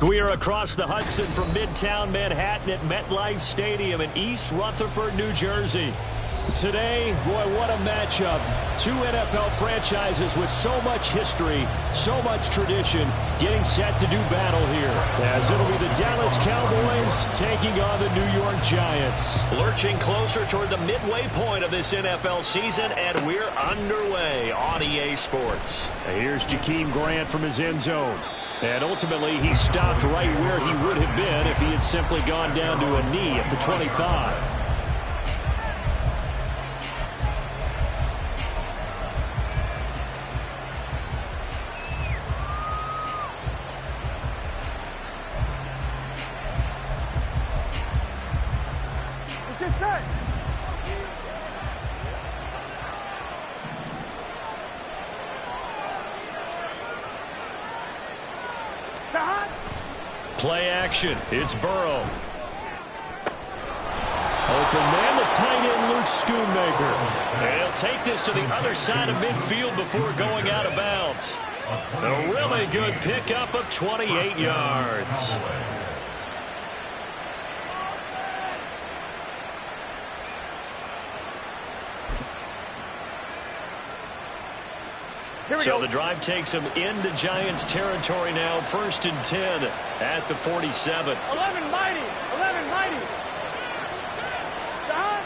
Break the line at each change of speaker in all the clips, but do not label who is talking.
We are across the Hudson from Midtown Manhattan at MetLife Stadium in East Rutherford, New Jersey. Today, boy, what a matchup. Two NFL franchises with so much history, so much tradition, getting set to do battle here. As it'll be the Dallas Cowboys taking on the New York Giants. Lurching closer toward the midway point of this NFL season, and we're underway on EA Sports. Here's Jakeem Grant from his end zone. And ultimately, he stopped right where he would have been if he had simply gone down to a knee at the 25. Play action. It's Burrow. Open man, the tight end, Luke Schoonmaker. And he'll take this to the other side of midfield before going out of bounds. A really good pickup of 28 yards. So the drive takes him into Giants territory now. 1st and 10 at the 47.
11 mighty. 11 mighty. Stop.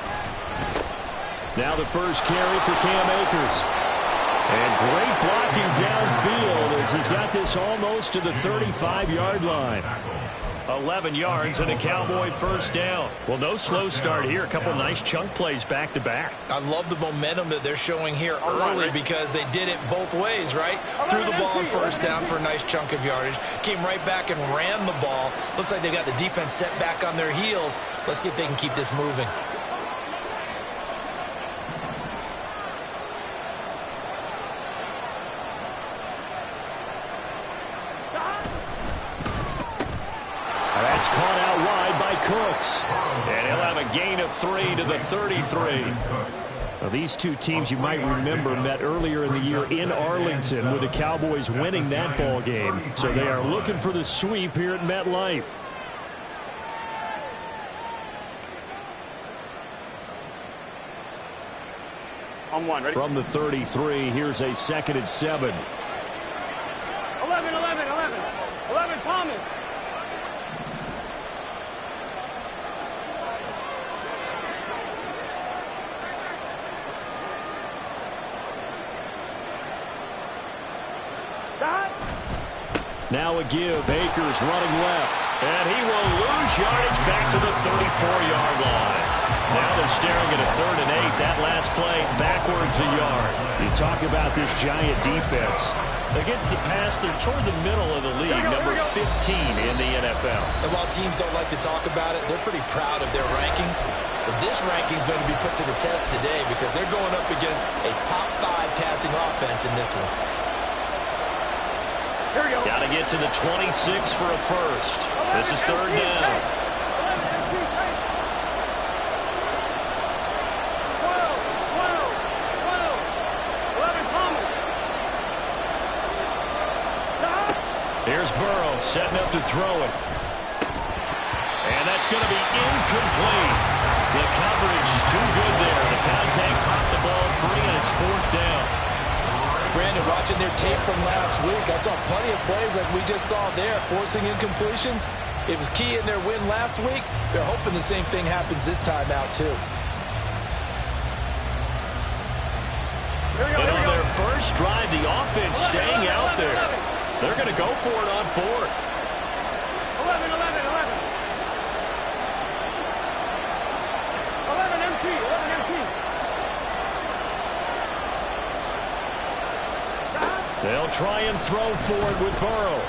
Now the first carry for Cam Akers. And great blocking downfield as he's got this almost to the 35-yard line. 11 yards and a Cowboy first down. Well, no slow start here. A couple nice chunk plays back-to-back.
I love the momentum that they're showing here early because they did it both ways, right? Threw the ball on first down for a nice chunk of yardage. Came right back and ran the ball. Looks like they got the defense set back on their heels. Let's see if they can keep this moving.
That's caught out wide by Cooks. And he'll have a gain of 3 to the 33. Now, these two teams, you might remember, met earlier in the year in Arlington with the Cowboys winning that ball game. So they are looking for the sweep here at MetLife.
On one, ready?
From the 33, here's a 2nd and 7.
11, 11, 11. 11, Thomas.
Now a give. Akers running left. And he will lose yardage back to the 34-yard line. Now they're staring at a 3rd and 8. That last play backwards a yard. You talk about this Giant defense. Against the pass, they're toward the middle of the league, number 15 in the NFL.
And while teams don't like to talk about it, they're pretty proud of their rankings. But this ranking is going to be put to the test today because they're going up against a top 5 passing offense in this one.
Got to get to the 26 for a first. This is 3rd down. Here's Burrow setting up to throw it. And that's going to be incomplete. The coverage too good there. The contact popped the ball free, and it's 4th down.
Brandon, watching their tape from last week, I saw plenty of plays like we just saw there, forcing incompletions. It was key in their win last week. They're hoping the same thing happens this time out, too.
And on their first drive, the offense staying out there. They're going to go for it on 4th.
11, 11, 11. 11 MT, 11 MT.
They'll try and throw for it with Burrow.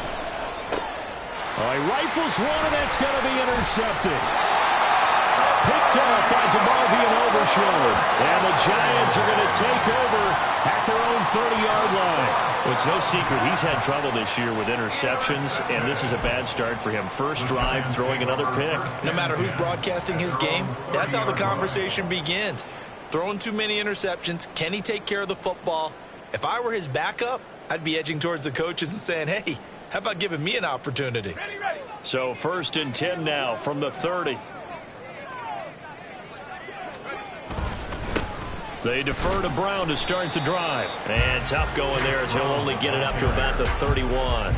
He rifles one, and that's going to be intercepted. Picked up by DeMarvion Overshown. And the Giants are going to take over at their own 30-yard line. Well, it's no secret he's had trouble this year with interceptions, and this is a bad start for him. First drive, throwing another pick.
No matter who's broadcasting his game, that's how the conversation begins. Throwing too many interceptions. Can he take care of the football? If I were his backup, I'd be edging towards the coaches and saying, hey, How about giving me an opportunity?
So 1st and 10 now from the 30. They defer to Brown to start the drive. And tough going there as he'll only get it up to about the 31.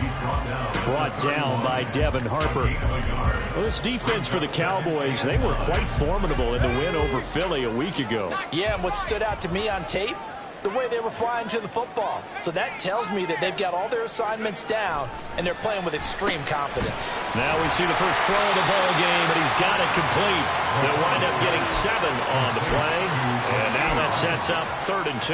Brought down by Devin Harper. Well, this defense for the Cowboys, they were quite formidable in the win over Philly a week ago.
Yeah, and what stood out to me on tape, the way they were flying to the football. So that tells me that they've got all their assignments down, and they're playing with extreme confidence.
Now we see the first throw of the ball game, and he's got it complete. They'll wind up getting 7 on the play, and now that sets up 3rd and 2.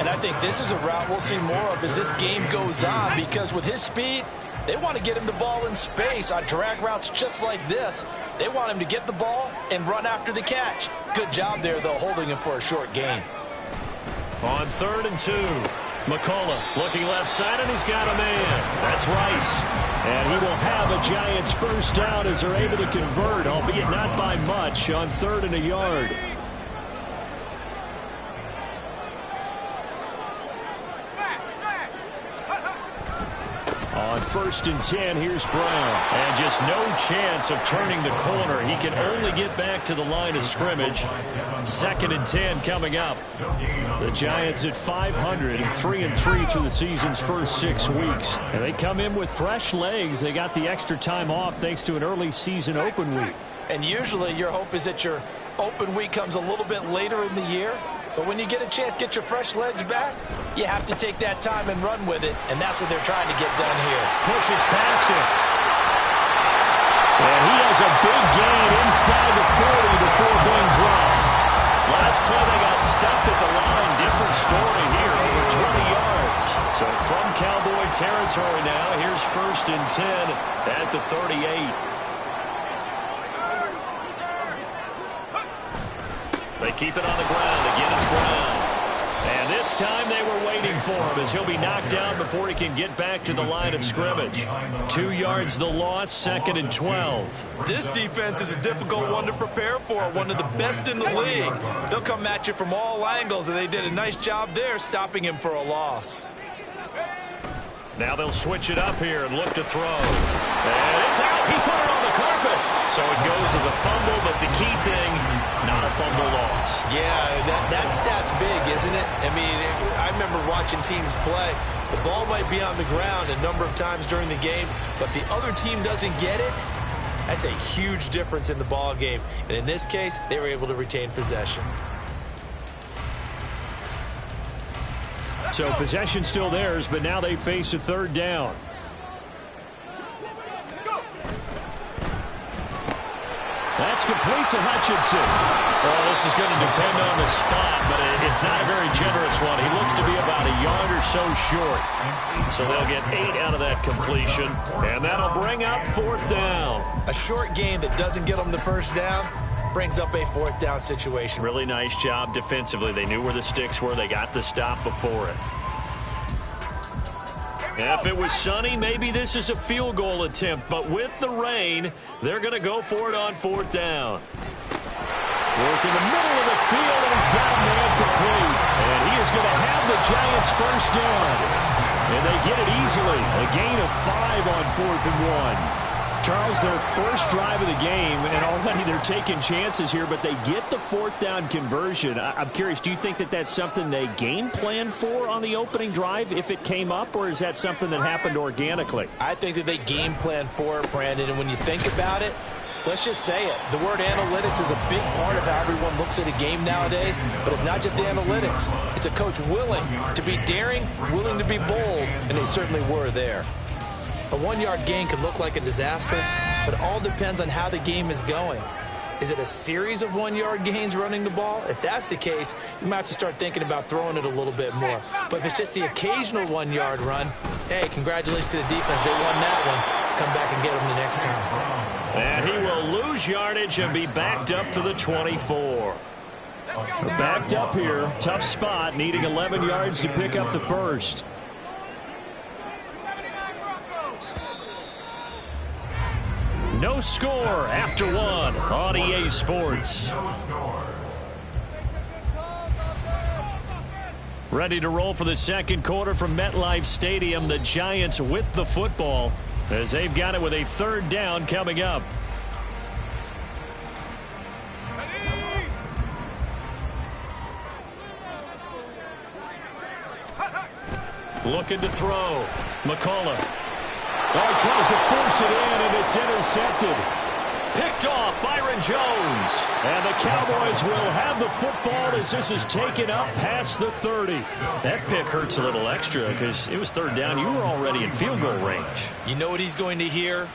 And I think this is a route we'll see more of as this game goes on, because with his speed, they want to get him the ball in space on drag routes just like this. They want him to get the ball and run after the catch. Good job there, though, holding him for a short gain.
On 3rd and 2, McCullough looking left side, and he's got a man. That's Rice. And he will have a Giants first down as they're able to convert, albeit not by much, on 3rd and a yard. On 1st and 10, here's Brown. And just no chance of turning the corner. He can only get back to the line of scrimmage. 2nd and 10 coming up. The Giants at 500 and 3-3 through the season's first 6 weeks. And they come in with fresh legs. They got the extra time off thanks to an early season open week.
And usually your hope is that your open week comes a little bit later in the year. But when you get a chance to get your fresh legs back, you have to take that time and run with it. And that's what they're trying to get done here.
Pushes past him. And he has a big gain inside the 40 before being dropped. Last play they got stuffed at the line. Different story here, over 20 yards. So from Cowboy territory now, here's 1st and 10 at the 38. They keep it on the ground. Again, it's Brown. And this time they were waiting for him as he'll be knocked down before he can get back to the line of scrimmage. 2 yards the loss, 2nd and 12.
This defense is a difficult one to prepare for, one of the best in the league. They'll come at you from all angles, and they did a nice job there stopping him for a loss.
Now they'll switch it up here and look to throw. And it's out. He put it on the carpet. So it goes as a fumble, but the key thing, not a fumble loss.
Yeah, that stat's big, isn't it? I mean, I remember watching teams play. The ball might be on the ground a number of times during the game, but the other team doesn't get it. That's a huge difference in the ball game. And in this case, they were able to retain possession.
So possession still theirs, but now they face a 3rd down. That's complete to Hutchinson. Well, this is going to depend on the spot, but it's not a very generous one. He looks to be about a yard or so short. So they'll get 8 out of that completion, and that'll bring up 4th down.
A short gain that doesn't get them the first down brings up a 4th down situation.
Really nice job defensively. They knew where the sticks were. They got the stop before it. If it was sunny, maybe this is a field goal attempt. But with the rain, they're going to go for it on 4th down. Work in the middle of the field, and he's got a man complete. And he is going to have the Giants first down. And they get it easily. A gain of 5 on 4th and 1. Charles, their first drive of the game, and already they're taking chances here, but they get the 4th down conversion. I'm curious, do you think that that's something they game planned for on the opening drive if it came up, or is that something that happened organically?
I think that they game planned for it, Brandon, and when you think about it, let's just say it. The word analytics is a big part of how everyone looks at a game nowadays, but it's not just the analytics. It's a coach willing to be daring, willing to be bold, and they certainly were there. A 1-yard gain could look like a disaster, but it all depends on how the game is going. Is it a series of 1-yard gains running the ball? If that's the case, you might have to start thinking about throwing it a little bit more. But if it's just the occasional 1-yard run, hey, congratulations to the defense. They won that one. Come back and get them the next time.
And he will lose yardage and be backed up to the 24. Backed up here. Tough spot, needing 11 yards to pick up the first. No score after 1 on EA Sports. Ready to roll for the second quarter from MetLife Stadium. The Giants with the football as they've got it with a third down coming up. Looking to throw. McCullough. Oh, he tries to force it in, and it's intercepted. Picked off Byron Jones. And the Cowboys will have the football as this is taken up past the 30. That pick hurts a little extra because it was third down. You were already in field goal range.
You know what he's going to hear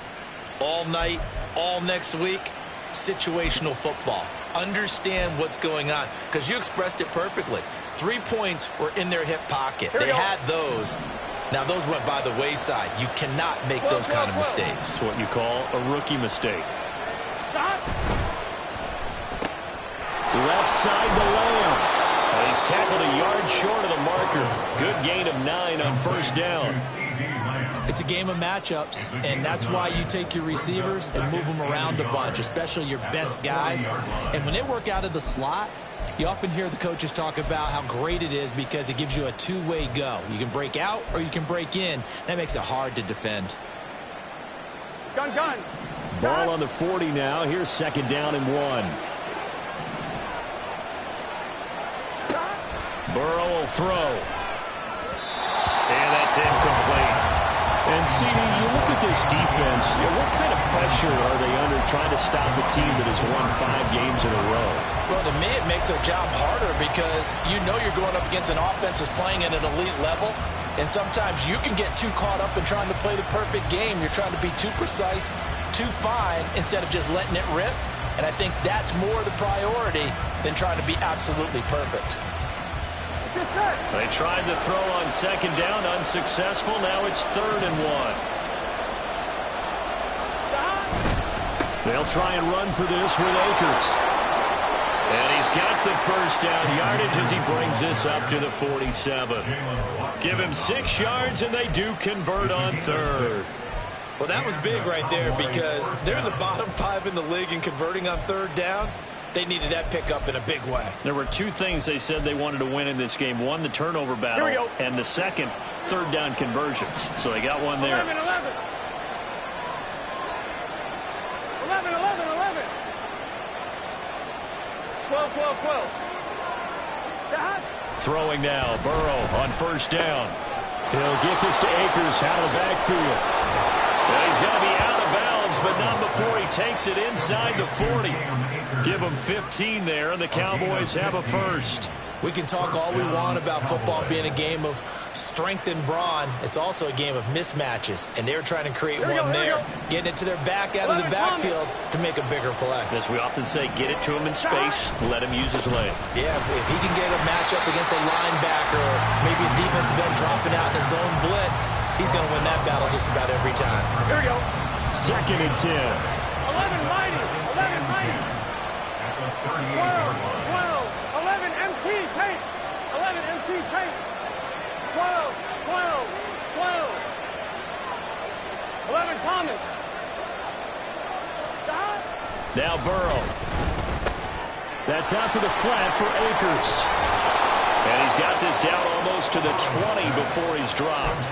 all night, all next week? Situational football. Understand what's going on because you expressed it perfectly. 3 points were in their hip pocket. They had those. Now, those went by the wayside. You cannot make those kind of mistakes.
It's what you call a rookie mistake. Left side to Lamb. He's tackled a yard short of the marker. Good gain of 9 on first down.
It's a game of matchups, and that's why you take your receivers and move them around a bunch, especially your best guys. And when they work out of the slot, you often hear the coaches talk about how great it is because it gives you a two-way go. You can break out or you can break in. That makes it hard to defend.
Gun.
Ball on the 40 now. Here's second down and 1. Burrow will throw. And that's incomplete. And, CD, you look at this defense, what kind of pressure are they under trying to stop a team that has won 5 games in a row?
Well, to me, it makes their job harder because you know you're going up against an offense that's playing at an elite level, and sometimes you can get too caught up in trying to play the perfect game. You're trying to be too precise, too fine, instead of just letting it rip, and I think that's more the priority than trying to be absolutely perfect.
They tried to throw on second down, unsuccessful. Now it's third and 1. They'll try and run for this with Akers. And he's got the first down yardage as he brings this up to the 47. Give him 6 yards, and they do convert on third.
Well, that was big right there because they're in the bottom 5 in the league in converting on third down. They needed that pickup in a big way.
There were 2 things they said they wanted to win in this game. One, the turnover battle, and the second, third down conversions. So they got one there.
11. 12.
Throwing now, Burrow on first down. He'll get this to Akers out of the backfield. And he's going to be out of bounds, but not before he takes it inside the 40. Give him 15 there, and the Cowboys have a first.
We can talk all we want about football being a game of strength and brawn. It's also a game of mismatches, and they're trying to create one there, getting it to their back out of the backfield to make a bigger play.
As we often say, get it to him in space, let him use his leg.
Yeah, if he can get a matchup against a linebacker or maybe a defensive end dropping out in his zone blitz, he's going to win that battle just about every time.
Here we go.
Second and 10.
11 mighty. 11 MT tape. 11 MT tape. 12. 11 Thomas. Stop.
Now Burrow. That's out to the flat for Akers. And he's got this down almost to the 20 before he's dropped.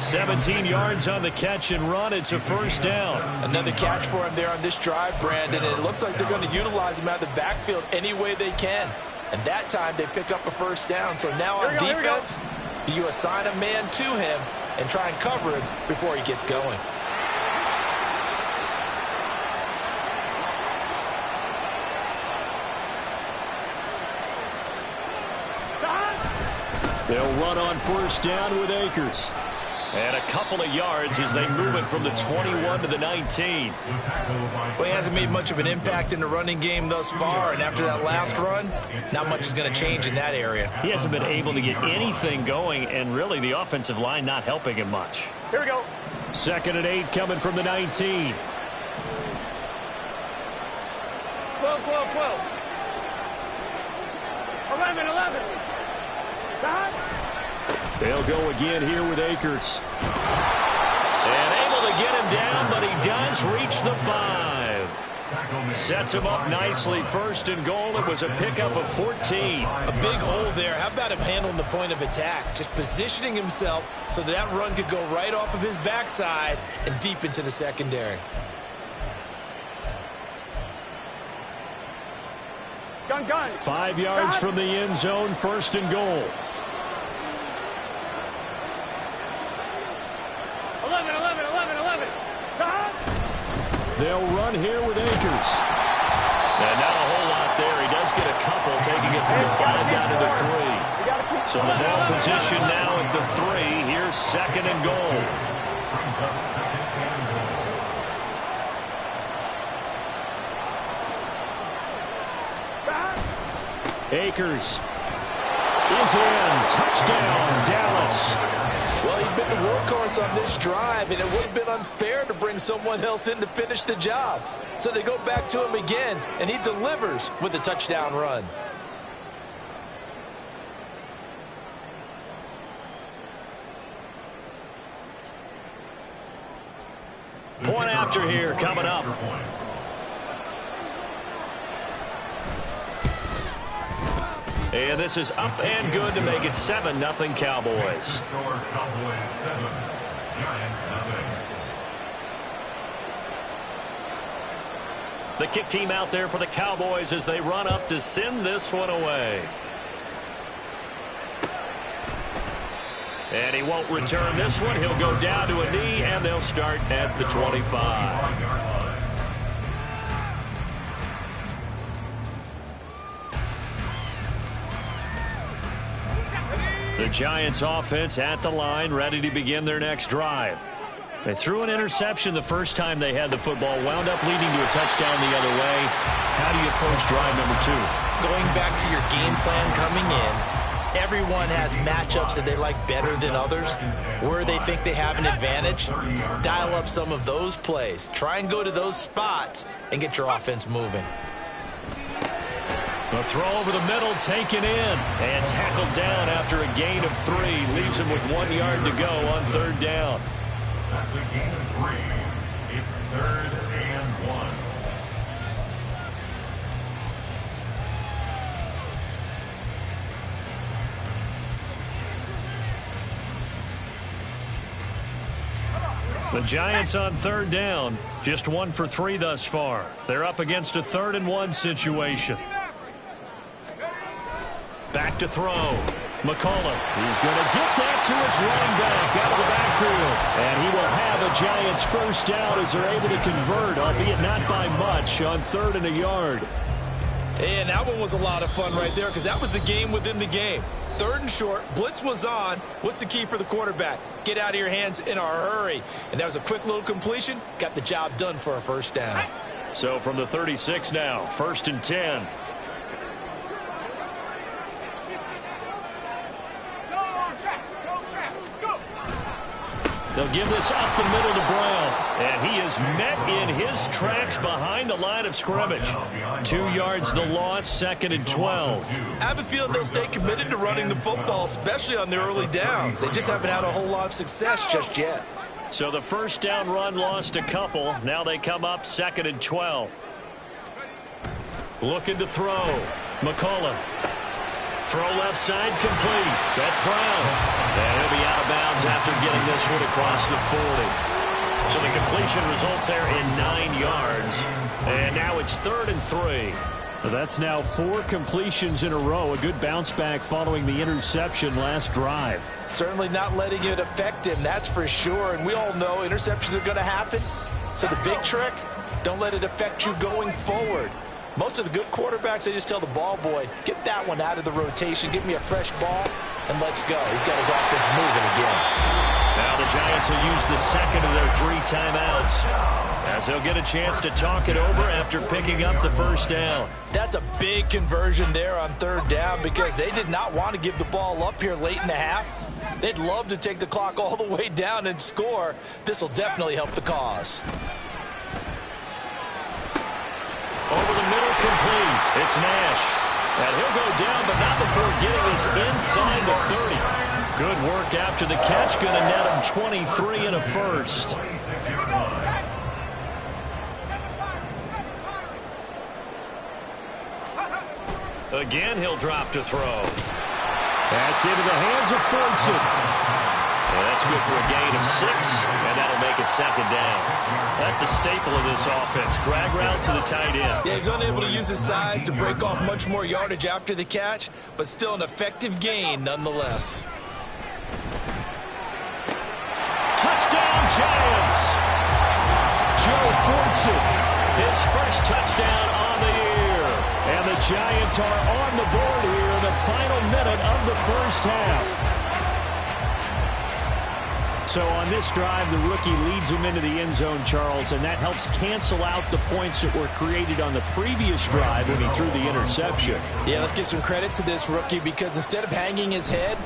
17 yards on the catch and run. It's a first down.
Another catch for him there on this drive, Brandon. And it looks like they're going to utilize him out of the backfield any way they can. And that time they pick up a first down. So now on defense, do you assign a man to him and try and cover him before he gets going?
They'll run on first down with Akers. And a couple of yards as they move it from the 21 to the 19.
Well, he hasn't made much of an impact in the running game thus far, and after that last run, not much is going to change in that area.
He hasn't been able to get anything going, and really the offensive line not helping him much.
Here we go.
Second and 8 coming from the 19.
12. 11. Stop.
They'll go again here with Akers. And able to get him down, but he does reach the 5. Sets him up nicely. First and goal. It was a pickup of 14.
A big hole there. How about him handling the point of attack? Just positioning himself so that run could go right off of his backside and deep into the secondary.
Gun.
5 yards from the end zone. First and goal.
11.
They'll run here with Akers. And not a whole lot there. He does get a couple, taking it from the 5 down to the 3. So the ball position now at the 3. Here's second and goal. Akers is in. Touchdown, Dallas.
Well, he's been the workhorse on this drive, and it would have been unfair to bring someone else in to finish the job. So they go back to him again, and he delivers with a touchdown run.
Point after here coming up. And this is up and good to make it 7-0 Cowboys. The kick team out there for the Cowboys as they run up to send this one away. And he won't return this one. He'll go down to a knee, and they'll start at the 25. The Giants offense at the line, ready to begin their next drive. They threw an interception the first time they had the football, wound up leading to a touchdown the other way. How do you approach drive number 2?
Going back to your game plan coming in, everyone has matchups that they like better than others. Where they think they have an advantage, dial up some of those plays. Try and go to those spots and get your offense moving.
A throw over the middle, taken in, and tackled down after a gain of 3. Leaves him with 1 yard to go on third down.
That's a gain of 3. It's 3rd and 1.
The Giants on third down, just 1 for 3 thus far. They're up against a 3rd and 1 situation. Back to throw. McCullough. He's going to get that to his running back out of the backfield. And he will have a Giants first down as they're able to convert, albeit not by much, on 3rd and a yard.
And that one was a lot of fun right there because that was the game within the game. 3rd and short, blitz was on. What's the key for the quarterback? Get out of your hands in a hurry. And that was a quick little completion. Got the job done for a first down.
So from the 36 now, 1st and 10. They'll give this up the middle to Brown. And he is met in his tracks behind the line of scrimmage. 2 yards the loss, 2nd and 12.
I have a feeling they'll stay committed to running the football, especially on their early downs. They just haven't had a whole lot of success just yet.
So the first down run lost a couple. Now they come up 2nd and 12. Looking to throw. McCullough. Throw left side complete. That's Brown. And he'll be out of bounds after getting this one across the 40. So the completion results there in 9 yards. And now it's 3rd and 3. That's now 4 completions in a row. A good bounce back following the interception last drive.
Certainly not letting it affect him, that's for sure. And we all know interceptions are going to happen. So the big trick, don't let it affect you going forward. Most of the good quarterbacks, they just tell the ball boy, get that one out of the rotation, give me a fresh ball, and let's go. He's got his offense moving again.
Now the Giants will use the second of their 3 timeouts, as they'll get a chance to talk it over after picking up the first down.
That's a big conversion there on 3rd down because they did not want to give the ball up here late in the half. They'd love to take the clock all the way down and score. This will definitely help the cause.
Over the middle, complete. It's Nash. And he'll go down, but not before getting this inside the 30. Good work after the catch. Going to net him 23 and a first. Again, he'll drop to throw. That's into the hands of Fortson. Well, that's good for a gain of 6, and that'll make it second down. That's a staple of this offense. Drag route to the tight end.
Yeah, he's unable to use his size to break off much more yardage after the catch, but still an effective gain nonetheless.
Touchdown, Giants! Joe Fortson, his first touchdown on the year. And the Giants are on the board here in the final minute of the first half. So on this drive, the rookie leads him into the end zone, Charles, and that helps cancel out the points that were created on the previous drive when he threw the interception.
Yeah, let's give some credit to this rookie because instead of hanging his head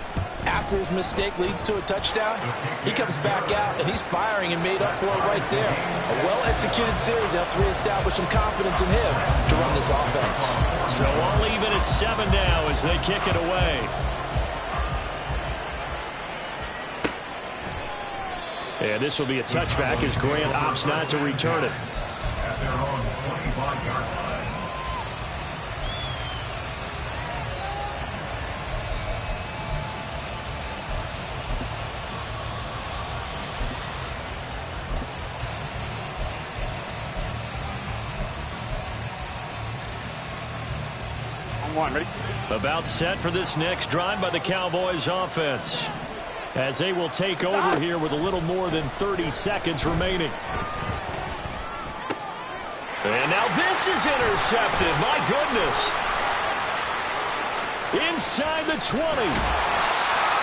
after his mistake leads to a touchdown, he comes back out and he's firing and made up for it right there. A well-executed series helps reestablish some confidence in him to run this offense.
So all even at 7 now as they kick it away. And this will be a touchback as Grant opts not to return it.
At their own 25-yard line.
On one, ready?
About set for this next drive by the Cowboys offense, as they will take over here with a little more than 30 seconds remaining. And now this is intercepted. My goodness. Inside the 20.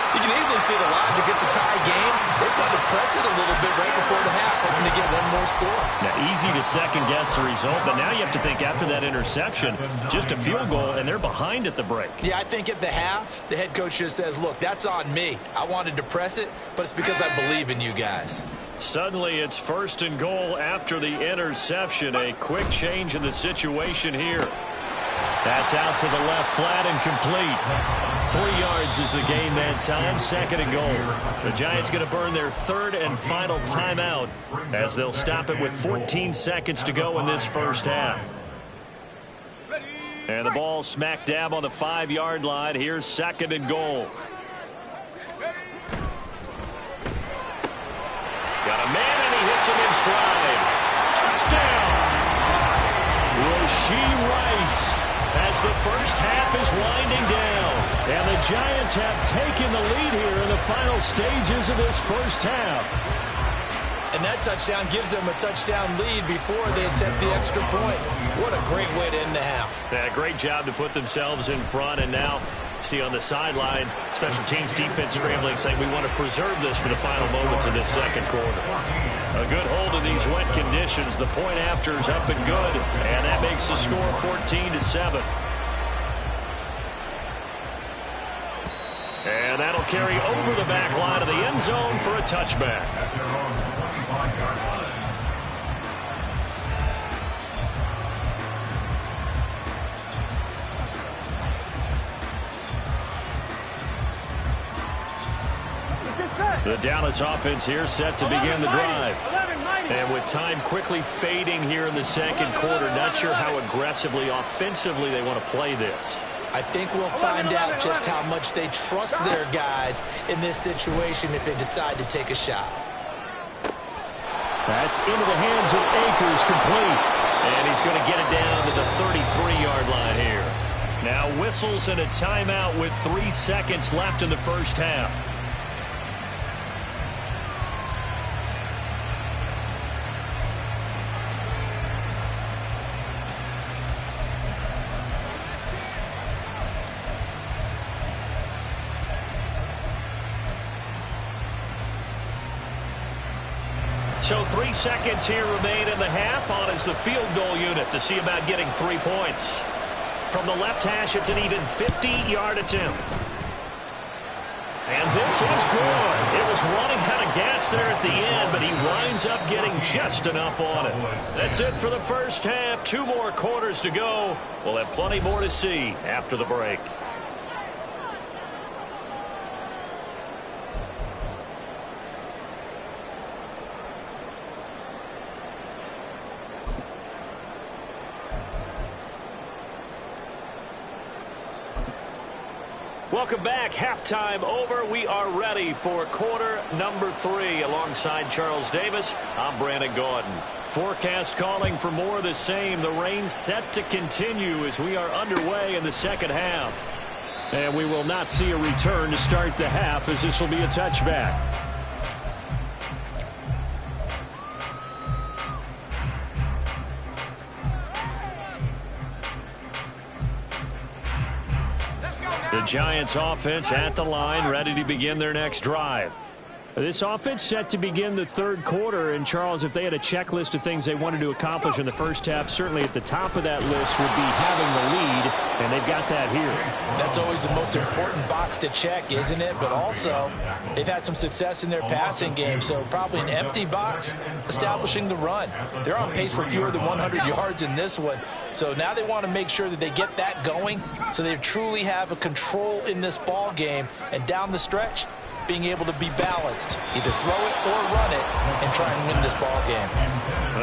You can easily see the logic. It's a tie game. They just wanted to press it a little bit right before the half, hoping to get one more score.
Now, easy to second-guess the result, but now you have to think after that interception, just a field goal, and they're behind at the break.
Yeah, I think at the half, the head coach just says, look, that's on me. I wanted to press it, but it's because I believe in you guys. Suddenly,
it's 1st and goal after the interception. A quick change in the situation here. That's out to the left, flat and complete. 3 yards is the gain that time, 2nd and goal. The Giants going to burn their 3rd and final timeout as they'll stop it with 14 seconds to go in this first half. And the ball smack dab on the 5-yard line. Here's 2nd and goal. Got a man and he hits him in stride. Touchdown! Rashee Rice, as the first half is winding down. And the Giants have taken the lead here in the final stages of this first half. And that touchdown gives them a touchdown lead before they attempt the extra point. What a great way to end the half. Yeah, great job to put themselves in front. And now, see on the sideline, special teams defense scrambling, saying we want to preserve this for the final moments of this second quarter. A good hold in these wet conditions. The point after is up and good. And that makes the score 14-7. And that'll carry over the back line of the end zone for a touchback.
At their own 25-yard line.
The Dallas offense here set to begin the drive. And with time quickly fading here in the second quarter, not sure how aggressively, offensively they want to play this.
I think we'll find out just how much they trust their guys in this situation if they decide to take a shot.
That's into the hands of Akers, complete. And he's going to get it down to the 33-yard line here. Now whistles and a timeout with 3 seconds left in the first half. So 3 seconds here remain in the half. On is the field goal unit to see about getting 3 points. From the left hash, it's an even 50-yard attempt. And this is good. It was running out of gas there at the end, but he winds up getting just enough on it. That's it for the first half. 2 more quarters to go. We'll have plenty more to see after the break. Welcome back. Halftime over. We are ready for quarter number 3. Alongside Charles Davis, I'm Brandon Gaudin. Forecast calling for more of the same. The rain set to continue as we are underway in the second half. And we will not see a return to start the half, as this will be a touchback. The Giants offense at the line, ready to begin their next drive. This offense set to begin the third quarter, and Charles, if they had a checklist of things they wanted to accomplish in the first half, certainly at the top of that list would be having the lead, and they've got that here.
That's always the most important box to check, isn't it? But also, they've had some success in their passing game, so probably an empty box establishing the run. They're on pace for fewer than 100 yards in this one, so now they want to make sure that they get that going so they truly have a control in this ball game, and down the stretch, being able to be balanced, either throw it or run it, and try and win this ball game.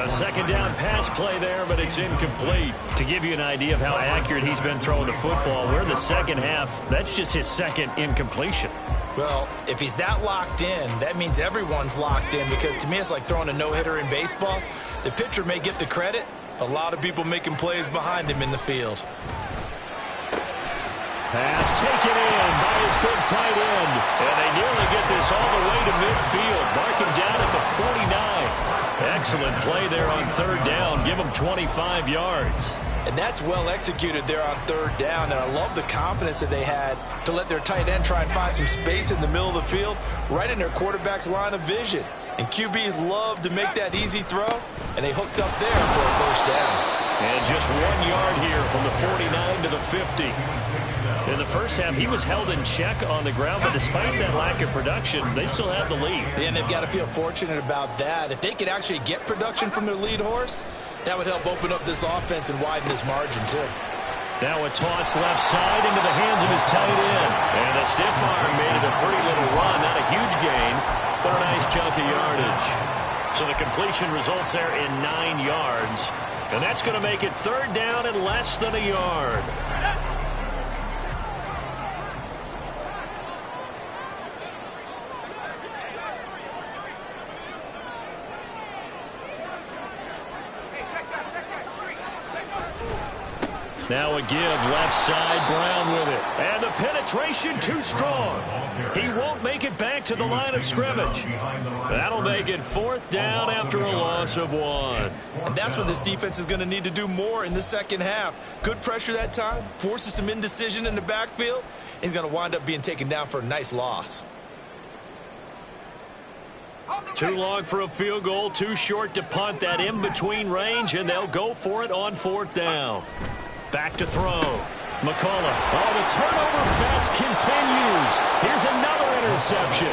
A second down pass play there, but it's incomplete. To give you an idea of how accurate he's been throwing the football, we're in the second half. That's just his second incompletion.
Well, if he's that locked in, that means everyone's locked in, because to me it's like throwing a no-hitter in baseball. The pitcher may get the credit, a lot of people making plays behind him in the field.
Pass taken in by his big tight end. And they nearly get this all the way to midfield. Mark him down at the 49. Excellent play there on third down. Give him 25 yards.
And that's well executed there on third down. And I love the confidence that they had to let their tight end try and find some space in the middle of the field, right in their quarterback's line of vision. And QBs love to make that easy throw, and they hooked up there for a first down.
And just 1 yard here from the 49 to the 50. In the first half, he was held in check on the ground, but despite that lack of production, they still had the lead.
And they've got to feel fortunate about that. If they could actually get production from their lead horse, that would help open up this offense and widen this margin, too.
Now a toss left side into the hands of his tight end. And the stiff arm made it a pretty little run. Not a huge gain, but a nice chunk of yardage. So the completion results there in 9 yards. And that's going to make it third down and less than a yard. Now a give, left side, Brown with it. And the penetration too strong. He won't make it back to the line of scrimmage. That'll make it fourth down after a loss of 1.
And that's what this defense is going to need to do more in the second half. Good pressure that time, forces some indecision in the backfield. He's going to wind up being taken down for a nice loss.
Too long for a field goal, too short to punt. That in-between range, and they'll go for it on fourth down. Back to throw. McCullough. Oh, the turnover fest continues. Here's another interception.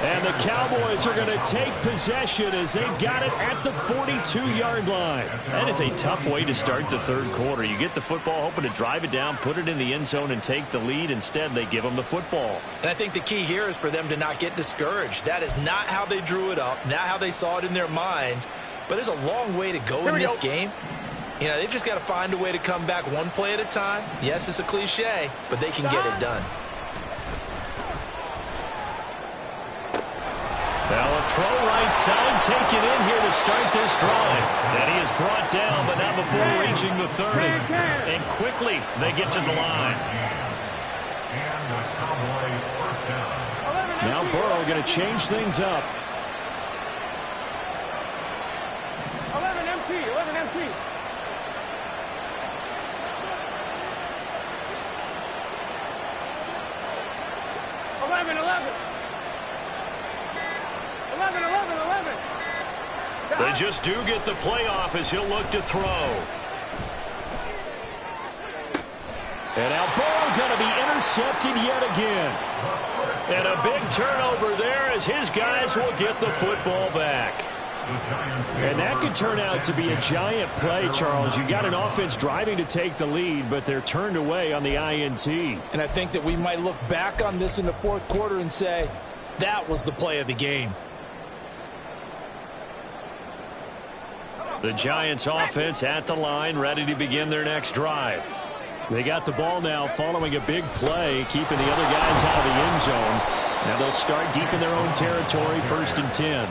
And the Cowboys are going to take possession as they've got it at the 42-yard line. That is a tough way to start the third quarter. You get the football, hoping to drive it down, put it in the end zone, and take the lead. Instead, they give them the football.
And I think the key here is for them to not get discouraged. That is not how they drew it up, not how they saw it in their minds. But there's a long way to go in this game. You know, they've just got to find a way to come back one play at a time. Yes, it's a cliche, but they can get it done.
Now a throw right side taken in here to start this drive. And he is brought down, but not before reaching the 30. And quickly they get to the line. Now Burrow going to change things up.
11 MT, 11 MT. 11, 11. 11, 11, 11.
They just do get the playoff as he'll look to throw. And now Burrow going to be intercepted yet again. And a big turnover there as his guys will get the football back. And that could turn out to be a giant play, Charles. You got an offense driving to take the lead, but they're turned away on the INT.
And I think that we might look back on this in the fourth quarter and say, that was the play of the game.
The Giants offense at the line, ready to begin their next drive. They got the ball now following a big play, keeping the other guys out of the end zone. Now they'll start deep in their own territory, 1st and 10.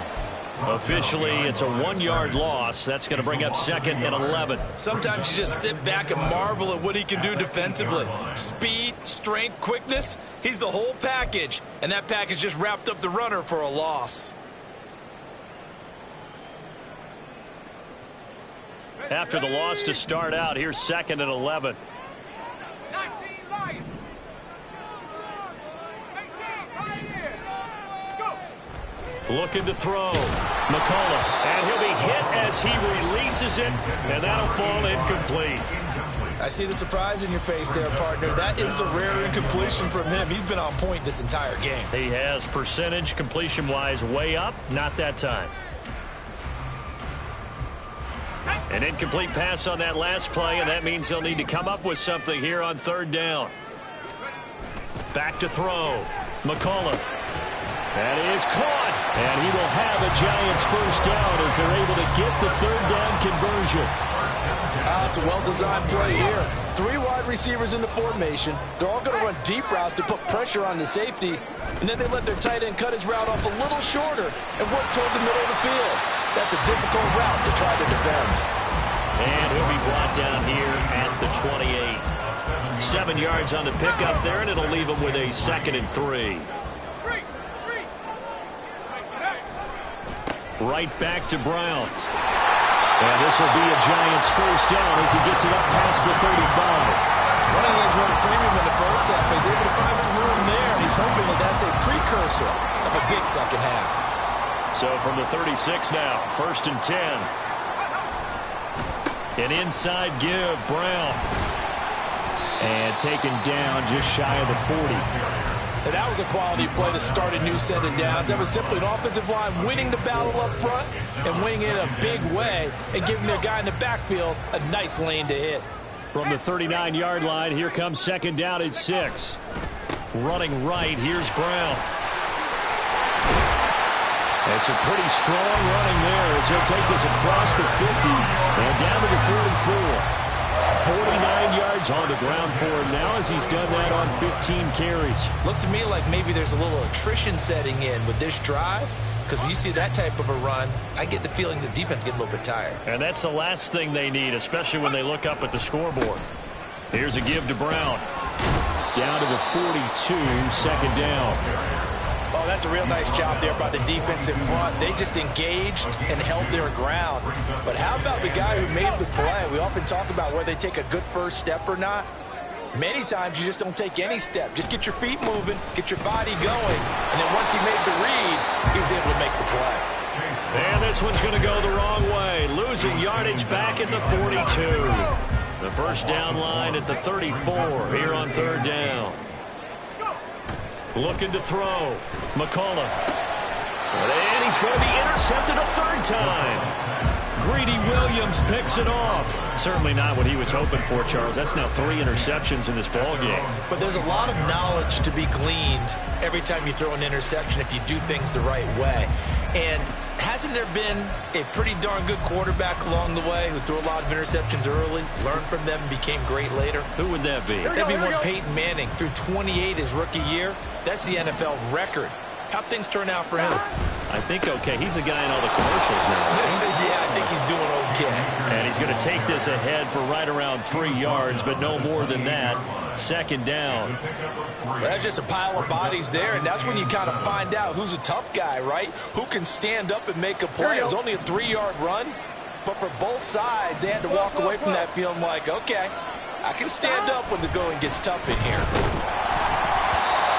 Officially, it's a 1-yard loss. That's going to bring up 2nd and 11.
Sometimes you just sit back and marvel at what he can do defensively. Speed, strength, quickness. He's the whole package. And that package just wrapped up the runner for a loss.
After the loss to start out, here's 2nd and 11. Looking to throw. McCullough. And he'll be hit as he releases it. And that'll fall incomplete.
I see the surprise in your face there, partner. That is a rare incompletion from him. He's been on point this entire game.
He has percentage completion-wise way up. Not that time. An incomplete pass on that last play, and that means they'll need to come up with something here on 3rd down. Back to throw. McCullough. That is caught. And he will have a Giants 1st down as they're able to get the 3rd down conversion.
It's a well-designed play here. 3 wide receivers in the formation. They're all going to run deep routes to put pressure on the safeties. And then they let their tight end cut his route off a little shorter and work toward the middle of the field. That's a difficult route to try to defend.
And he'll be brought down here at the 28. 7 yards on the pickup there, and it'll leave him with a 2nd and 3. Right back to Brown. And this will be a Giants 1st down as he gets it up past the 35.
Running his run premium in the first half. He's able to find some room there, and he's hoping that that's a precursor of a big second half.
So from the 36 now, 1st and 10. An inside give, Brown. And taken down just shy of the 40.
And that was a quality play to start a new set of downs. That was simply an offensive line winning the battle up front and winning it a big way and giving their guy in the backfield a nice lane to hit.
From the 39-yard line, here comes 2nd down at 6. Running right, here's Brown. It's a pretty strong running there as he'll take this across the 50 and down to the 44. 49 yards on the ground for him now as he's done that on 15 carries.
Looks to me like maybe there's a little attrition setting in with this drive, because when you see that type of a run, I get the feeling the defense getting a little bit tired.
And that's the last thing they need, especially when they look up at the scoreboard. Here's a give to Brown. Down to the 42, 2nd down.
Oh, that's a real nice job there by the defense in front. They just engaged and held their ground. But how about the guy who made the play? We often talk about whether they take a good first step or not. Many times you just don't take any step. Just get your feet moving, get your body going, and then once he made the read, he was able to make the play.
And this one's going to go the wrong way. Losing yardage back at the 42. The 1st down line at the 34 here on 3rd down. Looking to throw. McCullough. And he's going to be intercepted a 3rd time. Greedy Williams picks it off. Certainly not what he was hoping for, Charles. That's now 3 interceptions in this ball game.
But there's a lot of knowledge to be gleaned every time you throw an interception if you do things the right way. And hasn't there been a pretty darn good quarterback along the way who threw a lot of interceptions early, learned from them, and became great later?
Who would that be?
That'd be one Peyton Manning. Threw 28 his rookie year. That's the NFL record. How'd things turn out for him?
I think okay. He's the guy in all the commercials now.
Yeah, I think he's doing okay.
And he's going to take this ahead for right around 3 yards, but no more than that. 2nd down.
Well, that's just a pile of bodies there, and that's when you kind of find out who's a tough guy, right? Who can stand up and make a play. It was only a 3-yard run, but for both sides, they had to walk away from that feeling like, okay, I can stand up when the going gets tough in here.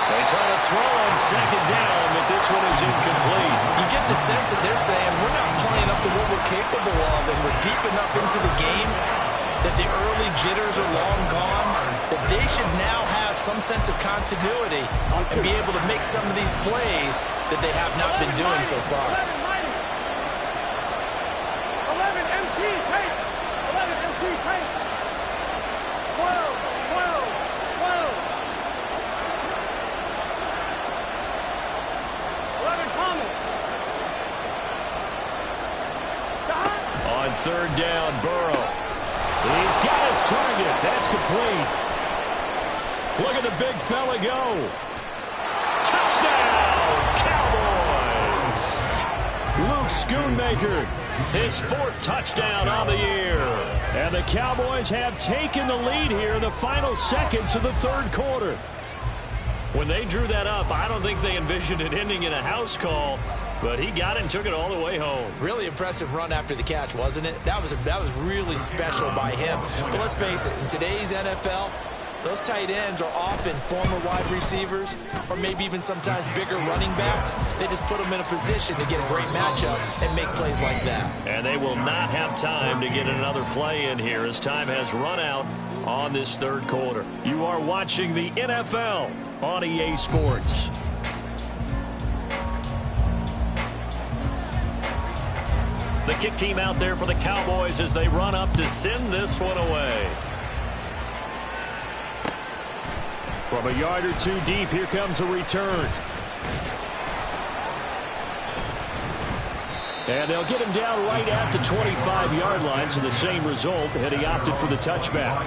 They try to throw on 2nd down, but this one is incomplete.
You get the sense that they're saying we're not playing up to what we're capable of, and we're deep enough into the game that the early jitters are long gone, that they should now have some sense of continuity and be able to make some of these plays that they have not been doing so far.
11 MT tape. 11 MT tape. 12, 12, 12. 11 Thomas.
On 3rd down, Burrow. He's got his target. That's complete. Look at the big fella go. Touchdown, Cowboys. Luke Schoonmaker, his 4th touchdown on the year. And the Cowboys have taken the lead here in the final seconds of the 3rd quarter. When they drew that up, I don't think they envisioned it ending in a house call, but he got it and took it all the way home.
Really impressive run after the catch, wasn't it? That was really special by him. But let's face it, in today's NFL, those tight ends are often former wide receivers or maybe even sometimes bigger running backs. They just put them in a position to get a great matchup and make plays like that.
And they will not have time to get another play in here as time has run out on this 3rd quarter. You are watching the NFL on EA Sports. The kick team out there for the Cowboys as they run up to send this one away. From a yard or 2 deep, here comes a return. And they'll get him down right at the 25-yard line, so the same result had he opted for the touchback.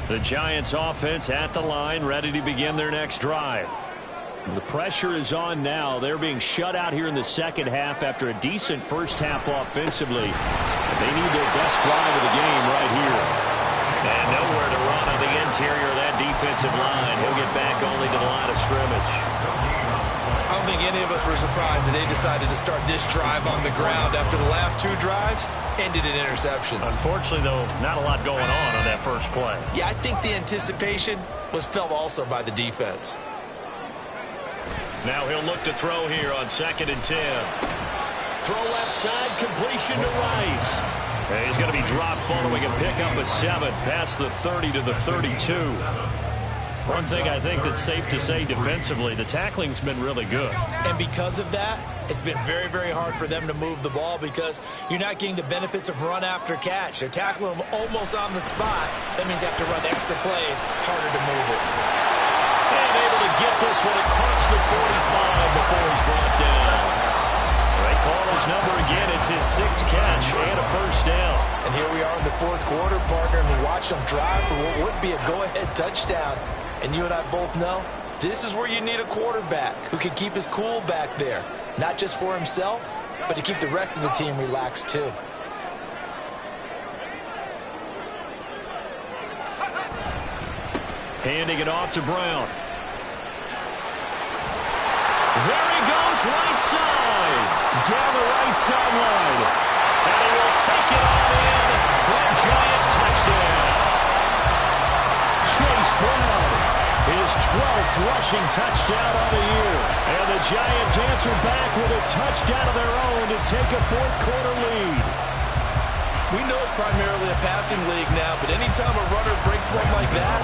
The Giants offense at the line, ready to begin their next drive. The pressure is on now. They're being shut out here in the 2nd half after a decent first half offensively. They need their best drive of the game right here. And nowhere to run on the interior of that defensive line. He'll get back only to the line of scrimmage.
I don't think any of us were surprised that they decided to start this drive on the ground after the last 2 drives ended in interceptions.
Unfortunately, though, not a lot going on that first play.
Yeah, I think the anticipation was felt also by the defense.
Now he'll look to throw here on 2nd and 10. Throw left side, completion to Rice. And he's going to be dropped following a pickup of 7 past the 30 to the 32. One thing I think that's safe to say defensively, the tackling's been really good.
And because of that, it's been very, very hard for them to move the ball because you're not getting the benefits of run after catch. They're tackling them almost on the spot. That means they have to run extra plays, harder to move it.
And able to get this one across the 45 before he's brought down. They call his number again. It's his 6th catch and a first down.
And here we are in the 4th quarter, partner, and we watch them drive for what would be a go-ahead touchdown. And you and I both know this is where you need a quarterback who can keep his cool back there. Not just for himself, but to keep the rest of the team relaxed too.
Handing it off to Brown. There he goes, right side. Down the right sideline. And he will take it on in for a Giant touchdown. Chase Brown, his 12th rushing touchdown on the year. And the Giants answer back with a touchdown of their own to take a 4th quarter lead.
We know it's primarily a passing league now, but anytime a runner breaks one like that,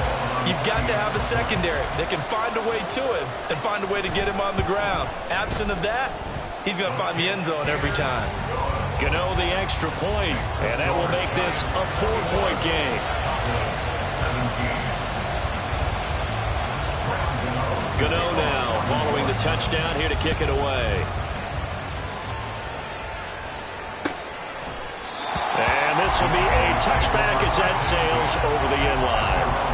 you've got to have a secondary that can find a way to him and find a way to get him on the ground. Absent of that, he's going to find the end zone every time.
Gano the extra point, and that will make this a 4-point game. Gano now following the touchdown here to kick it away. And this will be a touchback as that sails over the end line.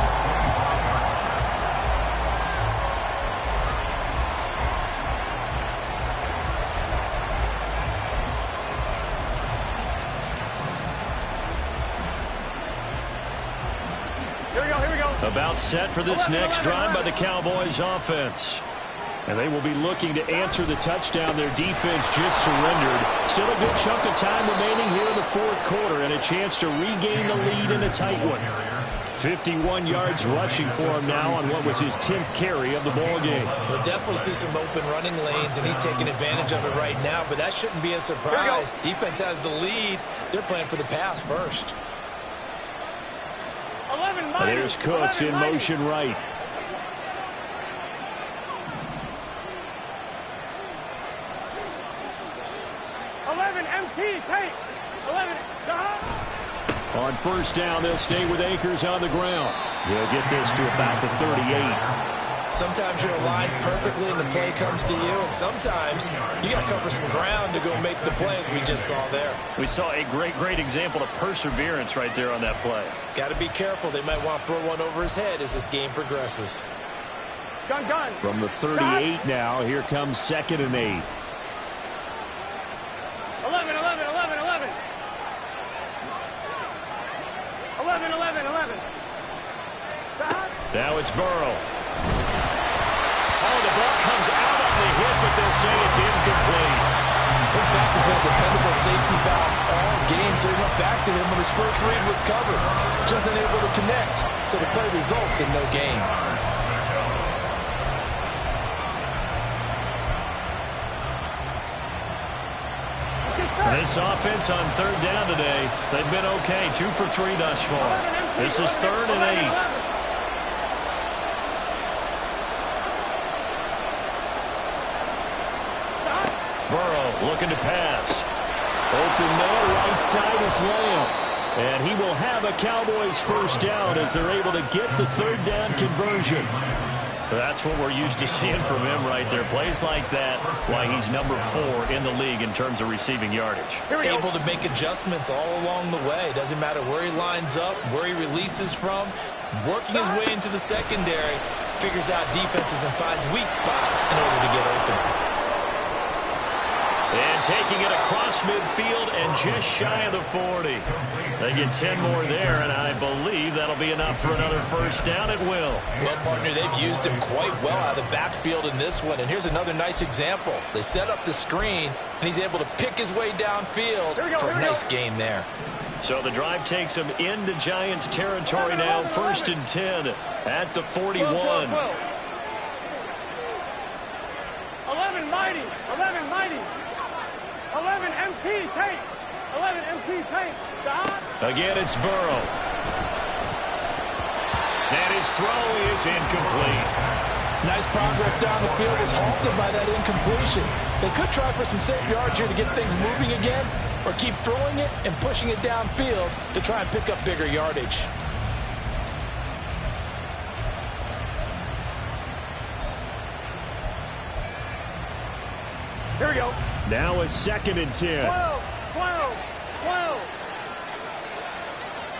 About set for this next drive by the Cowboys offense. And they will be looking to answer the touchdown. Their defense just surrendered. Still a good chunk of time remaining here in the 4th quarter and a chance to regain the lead in a tight one. 51 yards rushing for him now on what was his 10th carry of the ball game.
We'll definitely see some open running lanes, and he's taking advantage of it right now, but that shouldn't be a surprise. Defense has the lead. They're playing for the pass first.
There's Cooks in motion right. On first down, they'll stay with Akers on the ground. They'll get this to about the 38.
Sometimes you're aligned perfectly and the play comes to you, and sometimes you got to cover some ground to go make the play, as we just saw there.
We saw a great example of perseverance right there on that play.
Got to be careful. They might want to throw one over his head as this game progresses.
Gun.
From the 38 now, here comes 2nd and 8.
11. 11. Stop.
Now it's Burrow. Oh, the ball comes out on the hit, but they'll say it's incomplete.
This back has been a dependable safety valve all game, so he went back to him when his first read was covered. Just unable to connect, so the play results in no gain.
This offense on 3rd down today, they've been okay. 2 for 3 thus far. This is 3rd and 8. Burrow looking to pass. Open there, right side, it's Lamb. And he will have a Cowboys first down as they're able to get the 3rd down conversion. That's what we're used to seeing from him right there. Plays like that, why he's number 4 in the league in terms of receiving yardage.
Able to make adjustments all along the way. Doesn't matter where he lines up, where he releases from. Working his way into the secondary, figures out defenses and finds weak spots in order to get open.
And taking it across midfield and just shy of the 40. They get 10 more there, and I believe that'll be enough for another first down. It will.
Well, partner, they've used him quite well out of the backfield in this one. And here's another nice example. They set up the screen, and he's able to pick his way downfield for a nice gain there.
So the drive takes him into Giants territory now. 1st and 10 at the 41.
11 mighty. 11 MT tape. 11 MT tape. Stop.
Again, it's Burrow. And his throw is incomplete.
Nice progress down the field was halted by that incompletion. They could try for some safe yards here to get things moving again, or keep throwing it and pushing it downfield to try and pick up bigger yardage.
Here we go.
Now a 2nd and 10.
12.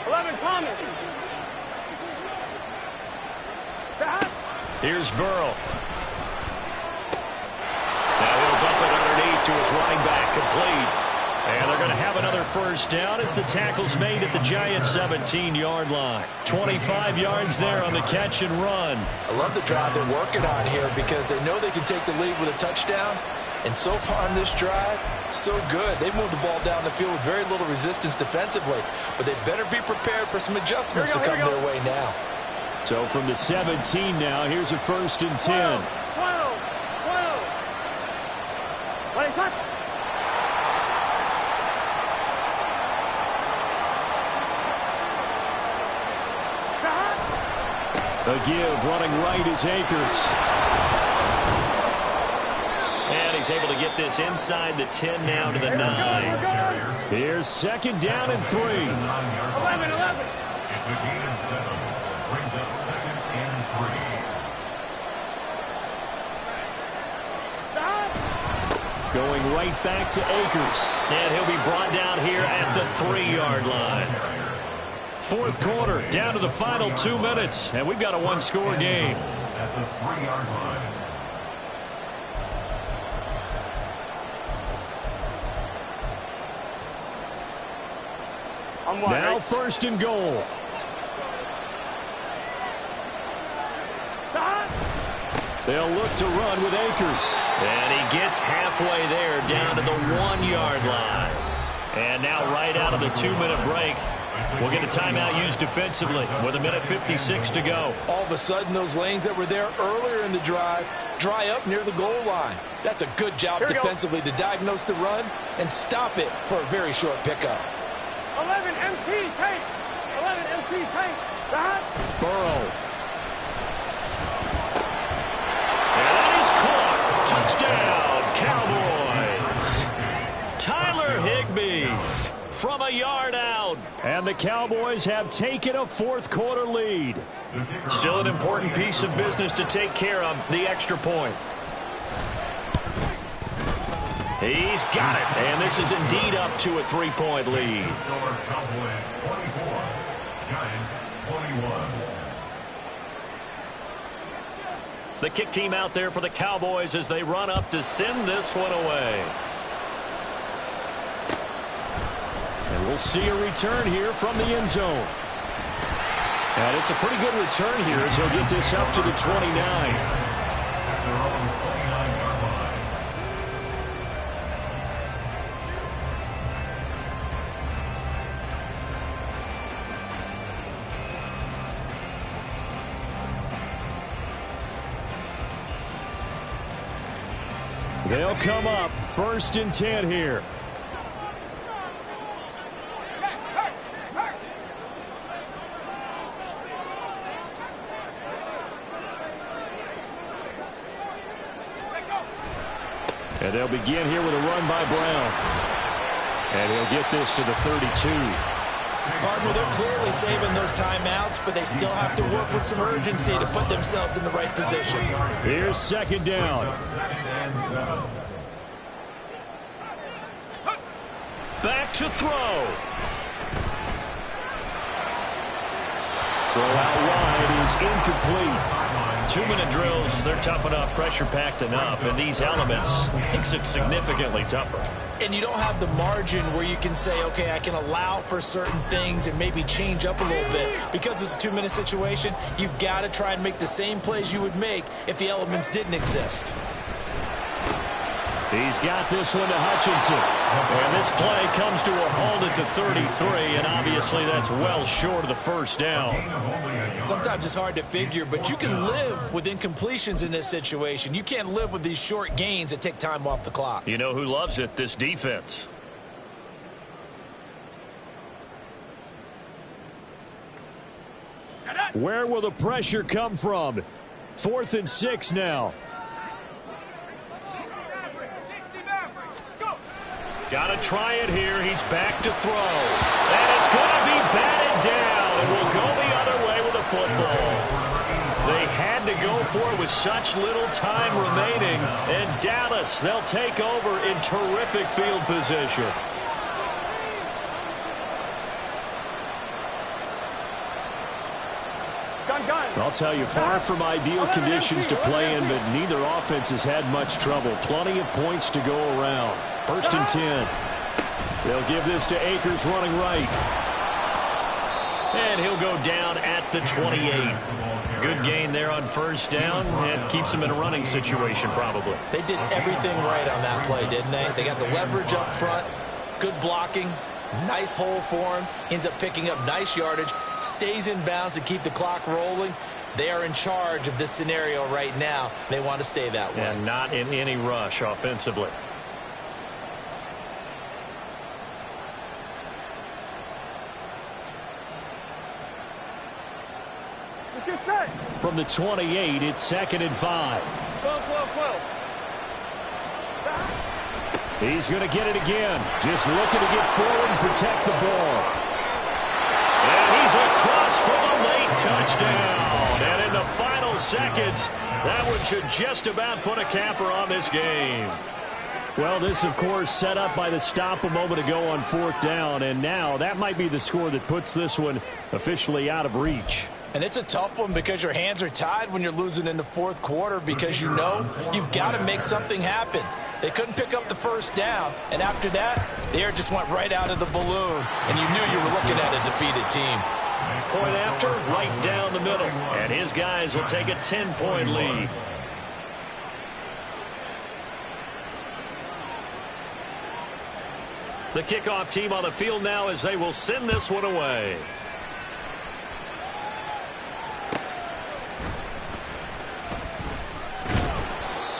11 Thomas. Stop.
Here's Burrow. Now he'll dump it underneath to his running back, complete. And they're going to have another first down as the tackle's made at the Giants' 17-yard line. 25 yards there on the catch and run.
I love the drive they're working on here because they know they can take the lead with a touchdown. And so far on this drive, so good. They've moved the ball down the field with very little resistance defensively. But they better be prepared for some adjustments to come their way now.
So from the 17 now, here's a 1st and 10.
12. What is that?
A give running right is Akers. And he's able to get this inside the 10 now to the 9. Here's 2nd down and 3.
11.
It's a gain of 7. Brings up 2nd and 3.
Stop.
Going right back to Akers. And he'll be brought down here at the 3-yard line. 4th quarter, down to the final 2 minutes. And we've got a 1-score game.
At the 3-yard line.
Now 1st and goal. They'll look to run with Akers. And he gets halfway there down to the 1-yard line. And now right out of the 2-minute break, we'll get a timeout used defensively with 1:56 to go.
All of a sudden, those lanes that were there earlier in the drive dry up near the goal line. That's a good job defensively to diagnose the run and stop it for a very short pickup.
11 MT tape. 11 MT tape. Stop.
Burrow. And that is caught. Touchdown, Cowboys. Tyler Higbee from a yard out. And the the Cowboys have taken a fourth-quarter lead. Still an important piece of business to take care of, the extra point. He's got it, and this is indeed up to a three-point lead.
Cowboys 24, Giants 21.
The kick team out there for the Cowboys as they run up to send this one away. And we'll see a return here from the end zone. And it's a pretty good return here as he'll get this up to the 29. They'll come up 1st and 10 here. And they'll begin here with a run by Brown. And he'll get this to the 32.
Partner, they're clearly saving those timeouts, but they still have to work with some urgency to put themselves in the right position.
Here's 2nd down. Back to throw. Throw out wide is incomplete. 2-minute drills, they're tough enough, pressure-packed enough, and these elements makes it significantly tougher.
And you don't have the margin where you can say, okay, I can allow for certain things and maybe change up a little bit. Because it's a 2-minute situation, you've got to try and make the same plays you would make if the elements didn't exist.
He's got this one to Hutchinson. And this play comes to a halt at the 33, and obviously that's well short of the first down.
Sometimes it's hard to figure, but you can live with incompletions in this situation. You can't live with these short gains that take time off the clock.
You know who loves it? This defense. Where will the pressure come from? 4th and 6 now. Got to try it here. He's back to throw. And it's going to be batted down. And we'll go the other way with the football. They had to go for it with such little time remaining. And Dallas, they'll take over in terrific field position. I'll tell you, far from ideal conditions to play in, but neither offense has had much trouble. Plenty of points to go around. 1st and 10. They'll give this to Akers running right. And he'll go down at the 28. Good gain there on 1st down, and keeps him in a running situation probably.
They did everything right on that play, didn't they? They got the leverage up front, good blocking, nice hole for him, ends up picking up nice yardage, stays in bounds to keep the clock rolling. They are in charge of this scenario right now. They want to stay that way.
And not in any rush offensively. From the 28, it's 2nd and 5.
12.
He's going to get it again. Just looking to get forward and protect the ball. And he's across for a late touchdown. And in the final seconds, that one should just about put a capper on this game. Well, this, of course, set up by the stop a moment ago on 4th down. And now that might be the score that puts this one officially out of reach.
And it's a tough one because your hands are tied when you're losing in the 4th quarter because you know you've got to make something happen. They couldn't pick up the 1st down, and after that, the air just went right out of the balloon, and you knew you were looking at a defeated team.
Point after, right down the middle, and his guys will take a 10-point lead. The kickoff team on the field now as they will send this one away.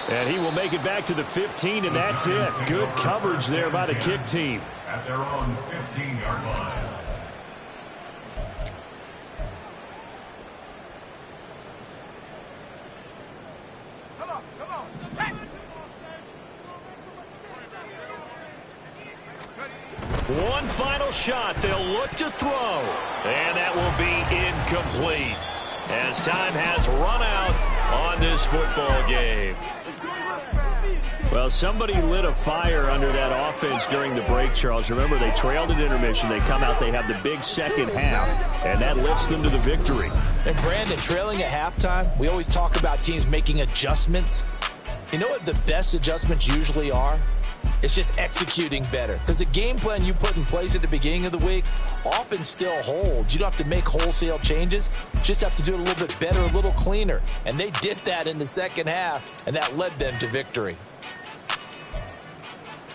And he will make it back to the 15, and that's it. Good coverage there by the kick team.
At their own 15-yard line.
One final shot. They'll look to throw. And that will be incomplete, as time has run out on this football game. Well, somebody lit a fire under that offense during the break, Charles. Remember, they trailed at intermission. They come out, they have the big second half, and that lifts them to the victory.
And Brandon, trailing at halftime, we always talk about teams making adjustments. You know what the best adjustments usually are? It's just executing better. Because the game plan you put in place at the beginning of the week often still holds. You don't have to make wholesale changes. You just have to do it a little bit better, a little cleaner. And they did that in the second half, and that led them to victory.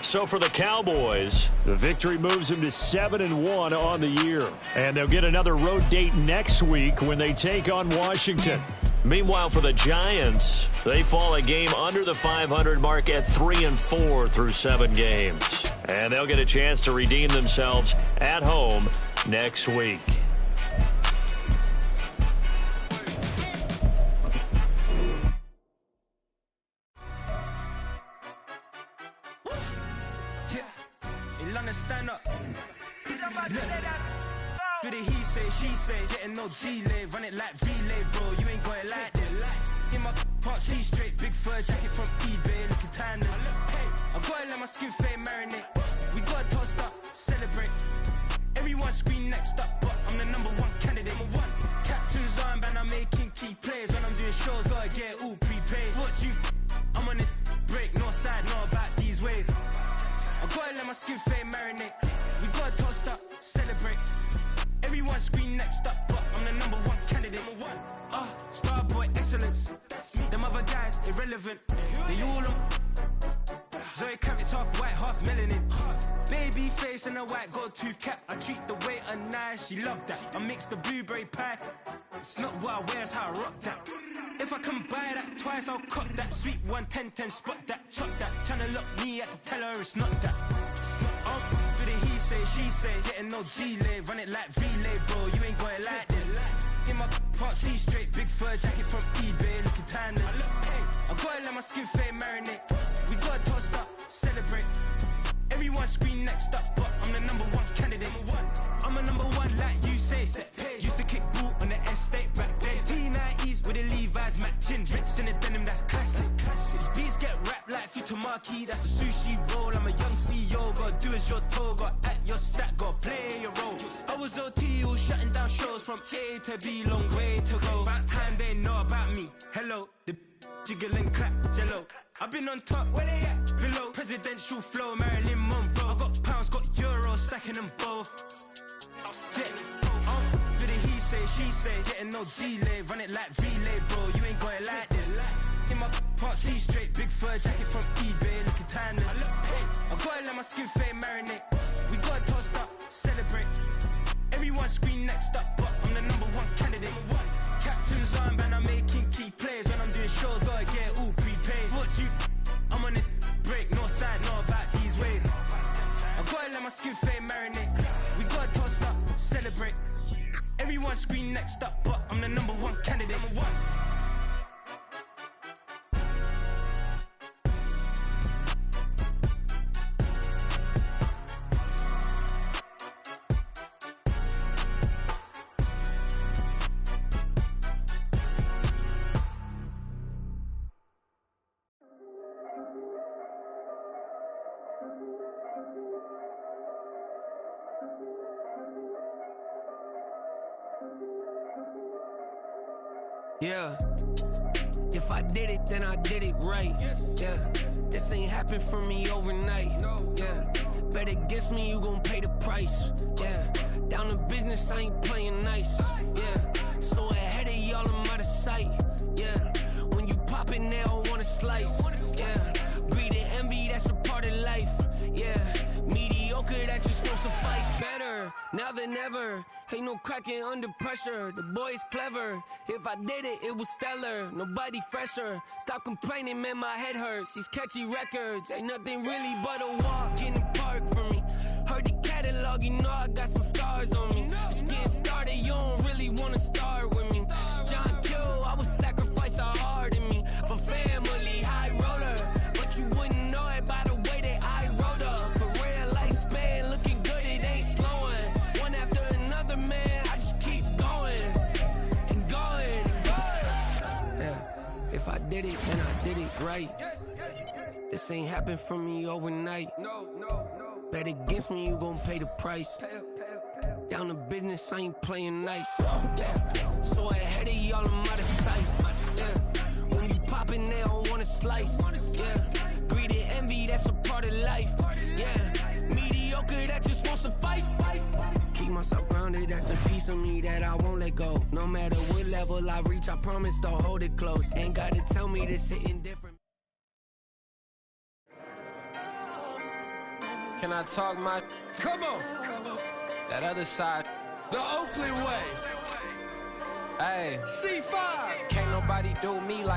So for the Cowboys, the victory moves them to 7-1 on the year. And they'll get another road date next week when they take on Washington. Meanwhile, for the Giants, they fall a game under the 500 mark at 3-4 through 7 games. And they'll get a chance to redeem themselves at home next week.
Stand up. Do the he say, she say, getting no delay, run it like relay, bro. You ain't got it like this. In my part, see straight, big fur jacket from eBay, looking timeless. I gotta let my skin fade marinate. We gotta toast up, celebrate. Everyone scream next up, but I'm the #1 candidate. Captain's armband, I'm making key plays. When I'm doing shows, gotta get it all prepaid. What you, I'm on it, break, no side, know about these ways. I gotta let my skin fade marinate. We gotta toast up, celebrate. Everyone scream next up, but I'm the #1 candidate. Starboy excellence. Them other guys irrelevant. They all on. Zoe Camp, it's half white, half melanin. Baby face and a white gold tooth cap. I treat the waiter nice, she loved that. I mix the blueberry pie. It's not what I wear, it's how I rock that. If I can buy that twice, I'll cop that. Sweet 110, spot that, chop that. Tryna lock me at the teller, it's not that. Do the he say, she say, getting no delay, run it like relay, bro. You ain't got it like this. In my part, see straight, big fur jacket from eBay, looking timeless. I gotta let my skin fade marinate. We gotta toast up, celebrate. Everyone scream next up, but I'm the #1 candidate. I'm a #1 like you say, set page. Used to kick boot on the estate back then. T90s with the Levi's matching. Rips in the denim, that's classic. These beats get wrapped like Futamaki, that's a sushi roll. I'm a young CEO, gotta do as you're told. Gotta act your stat, gotta play your role. I was OT, all shutting down shows from A to B, long way to go. About time they know about me. Hello, the jiggle and clap, jello. I've been on top, where they at? Below, presidential flow, Marilyn Monroe. I got pounds, got euros, stacking them both. I'll stick. Do the he say, she say, getting no delay, run it like relay, bro. You ain't got it like this. In my part, see straight, big fur jacket from eBay, looking timeless. I gotta let my skin fade marinate. We gotta toast up, celebrate. Everyone scream next up, but I'm the #1 candidate. Captain's armband, I'm making key plays. When I'm doing shows, gotta get it all prepaid. What you, I'm on it, break, no side, know about these ways. I gotta let my skin fade marinate. We gotta toast up, celebrate. Everyone scream next up, but I'm the #1 candidate.
Yeah, if I did it, then I did it right. Yeah, this ain't happened for me overnight. Yeah, bet against me, you gon' pay the price. Yeah, down to business, I ain't playing nice. Yeah, so ahead of y'all, I'm out of sight. Yeah, when you pop it, they don't wanna slice. Yeah, greed and envy, that's a part of life. Yeah, mediocre, that just won't suffice. Better now than ever. Ain't no cracking under pressure. The boy's clever. If I did it, it was stellar. Nobody fresher. Stop complaining, man, my head hurts. These catchy records ain't nothing really but a walk in the park for me. Heard the catalog, you know I got some scars on me. Just getting started, you don't really wanna start with me. It's John Kill, I would sacrifice the heart in me for family, high roller. But you wouldn't know it by the way that I wrote up. A real lifespan, looking good If I did it, then I did it right. This ain't happened for me overnight. Bet against me, you gon' pay the price. Down to business, I ain't playing nice. So ahead of y'all, I'm out of sight. When you poppin', they don't wanna slice. Greed and envy, that's a part of life. Mediocre, that just won't suffice. Keep myself grounded, that's a piece of me that I won't let go. No matter what level I reach, I promise to hold it close. Ain't gotta tell me this hitting different. Can I talk my...
Come on!
That other side.
The Oakland way.
Hey.
C5.
Can't nobody do me like